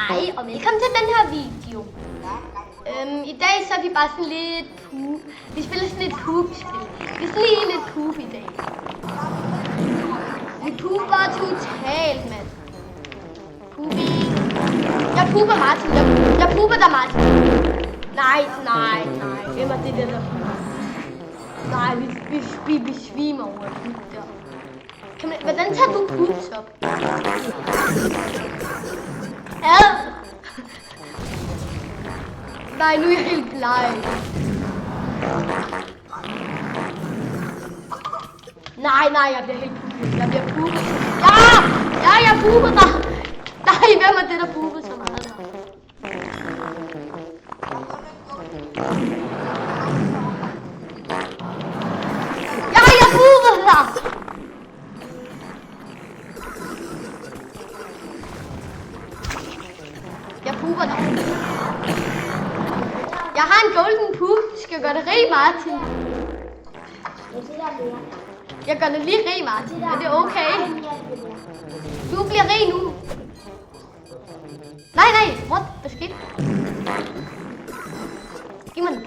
Hej og velkommen til den her video. I dag så er vi bare sådan lidt vi spiller sådan et poop-spil. Det er sådan lige lidt poop i dag. Vi pooper totalt, mand. Pooping. Jeg pooper Martin. Jeg pooper dig, Martin. Nej. Hvem er det der? Nej, vi svimer over det der. Hvordan tager du poops op? Nej, nu er jeg helt bleg. Nej, jeg bliver helt pupet. Jeg bliver pupet. Ja, jeg puber dig. Nej, hvem er det, der puber så meget? Ja, jeg puber dig. Jeg puber dig. Jeg har en golden poop. Skal jeg gøre det rig, Martin? Jeg gør det lige rig, Martin. Er det okay? Du bliver rig nu. Nej. What? Hvad skete? Giv mig den.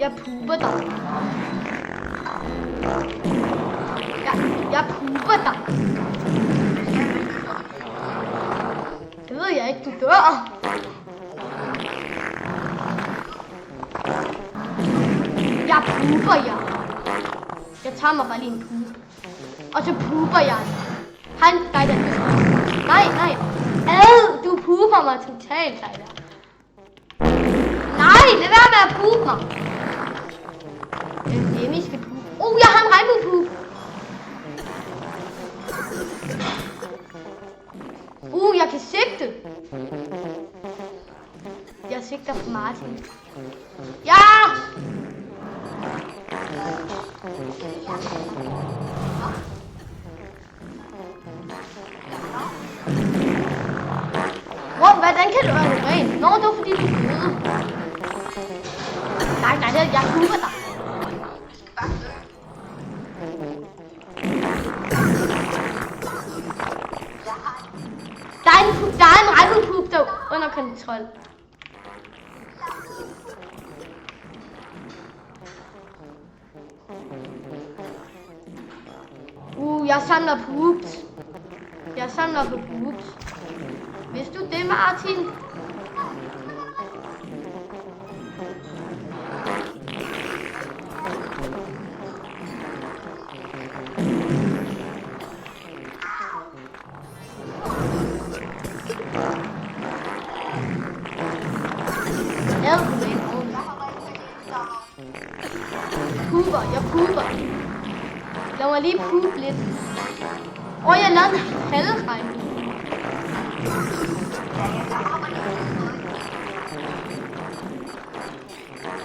Jeg puber dig. Jeg puber dig. Det ved jeg ikke, du dør. Jeg puber jer. Jeg tager mig bare lige en pup. Og så puber jeg. Nej, det er nej. Du puber mig totalt, Sejder. Nej, lad være med at pube mig. Emmy skal pube. Jeg har en regnbuepup. Jeg kan sigte. Jeg sigter på Martin. Ja! Hvordan kan du være ren? Det var fordi du døde. Nej, jeg puber dig. Der er en regnbuepup der under kontrol. Jeg samler poops. Jeg samler på poops. Vidste du det, Martin? Jeg puber. Lad mig lige pube lidt. Jeg lavede en halvregn.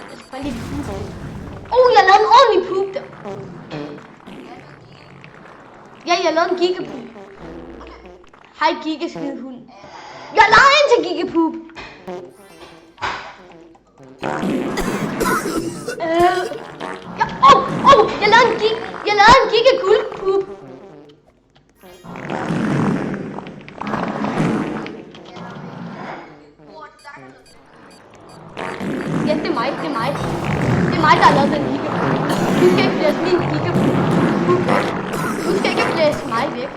Jeg skal bare lige pube. Jeg lavede en ordentlig pup der. Ja, jeg lavede en gigapup. Hej, gigaskidehund. Jeg lavede en til gigapup. Jeg lavede en gigaguldpup. Ja, det er mig. Det er mig, der har lavet den gigapup. Du skal ikke blæse min gigapup væk. Du skal ikke blæse mig væk.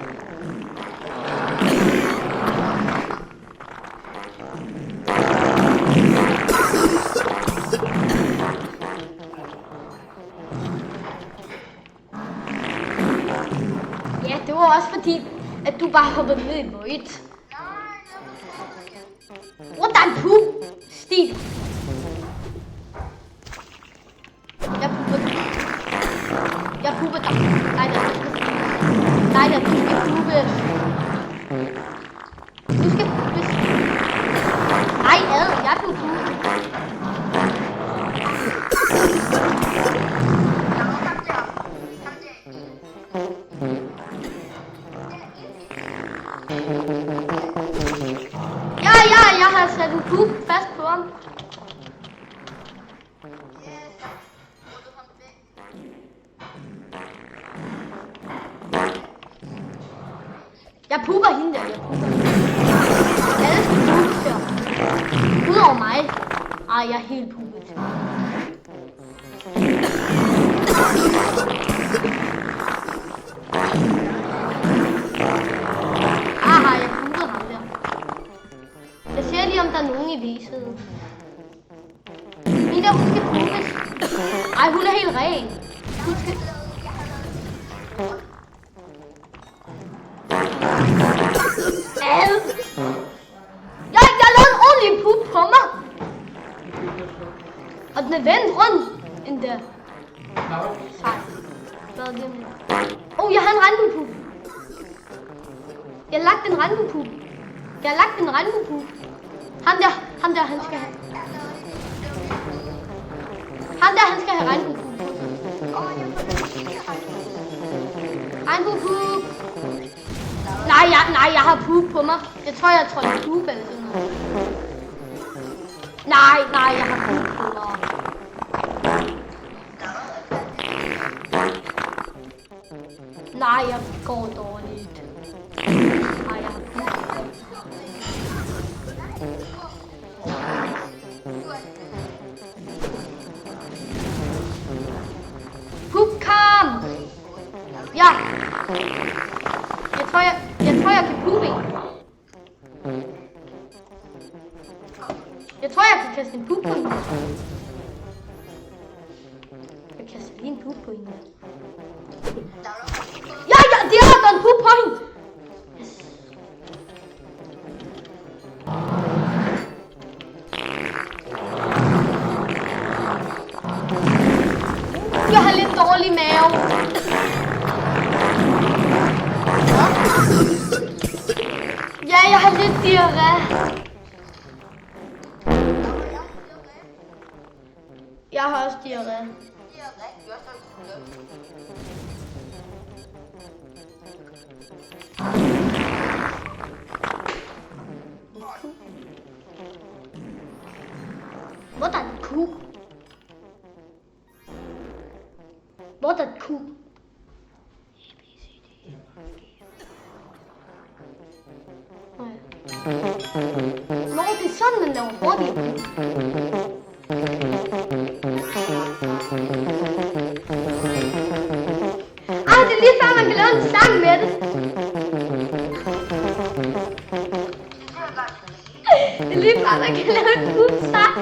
Ja, det var også fordi, at du bare hoppede ned i void. Der er en pup. Stil. Jeg puber dig. Nej, du skal pube. Du skal pube. Nej, jeg kan pube. Jeg har sat en pup fast på ham. Jeg puber hende der, jeg puber. Alle skal pubes her. Udover mig. Ej, jeg er helt pubet. Aha, jeg pubede ham der. Jeg ser lige, om der er nogen i viset. Min der, hun skal pubes. Ej, hun er helt ren. Hun skal... Jeg lavede en ordentlig pup på mig. Og den er vendt rundt end der. Sej. Hvad er det? Jeg har en regnbuepup. Jeg har lagt en regnbuepup. Ham der, han skal have. Han skal have regnbuepup. Regnbuepup. Nej, jeg har pup på mig. Jeg tror, jeg tror, det er pup eller sådan noget. Nej, jeg har pup på mig. Nej, jeg går dårligt. Nej, jeg har pup. Pupkamp! Ja! Jeg tror, jeg kan puppe en. Jeg tror, jeg kan kaste en pup på hende. Jeg kaster lige en pup på hende. Ja, det er der en pup på hende. Yes. Jeg har lidt dårlig mave. Ja, jeg har lidt diarré. Jeg har også diarré. Hvor er der en ku? Hvor er der en ku? Nå, det er sådan, man laver hurtigt. Ej, det er lige før, man kan lave en sang med det. Det er lige før, man kan lave en god sang.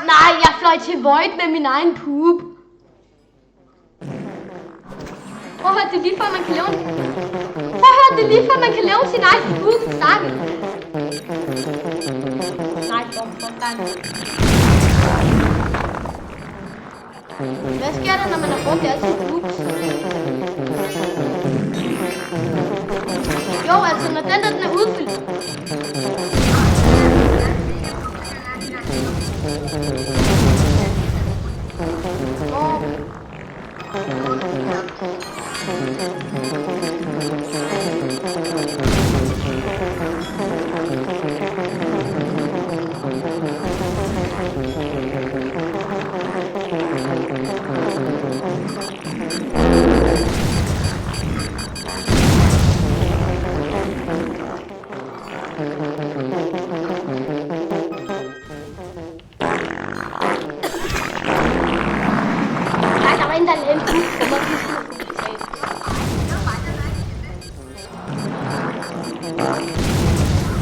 Nej, jeg fløj til Void med min egen pup. Prøv at høre, det er lige før, man kan lave sin egen pup. Snak. Nej, for hvad sker der, når man har brugt alle sine pups? Jo, altså, når den er udfyldt.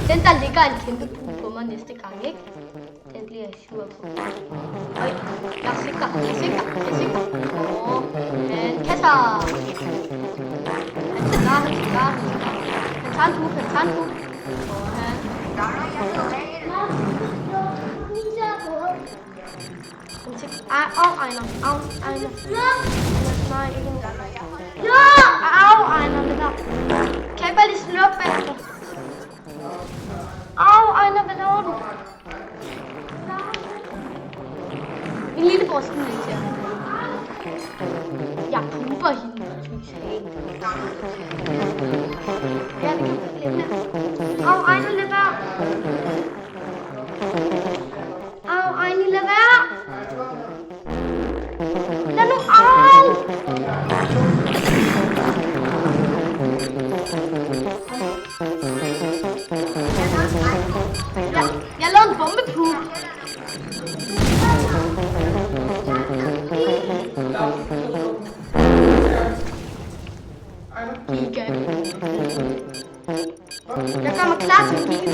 Den der ligger en kæmpe pup på mig næste gang, ikke? Den bliver jeg sur på. Øj, jeg er sikker. Men kasser! Han tager en pup. Ejner. Nej, ikke nu. Ja! Ejner, det der. Kan jeg bare lige slå bagefter? Ejner, hvad laver du? Min lillebror skal lige til. Jeg puber hende, synes jeg. Ja. Jeg lavede en bombepoop. Giga. Jeg gør mig klar til en giga.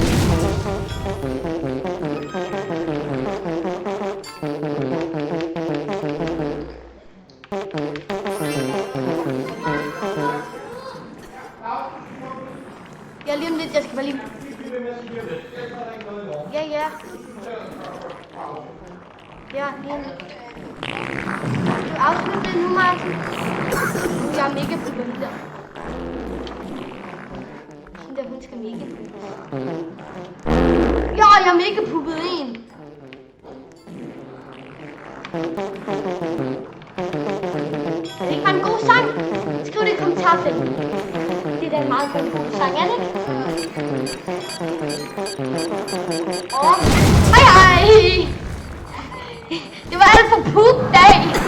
Ja, lige om lidt, jeg skal bare lige... Ja. Ja, lige om lidt. Du afslutter det nu, Martin. Jeg er mega på den der. Hende der, hun skal mega puppes. Ja, jeg er mega puppet en. Det er ikke bare en god sang. Skriv det i kommentarfeltet. Det er da en meget god sang, er det ikke? Hej hej! Det var alt for poop dag!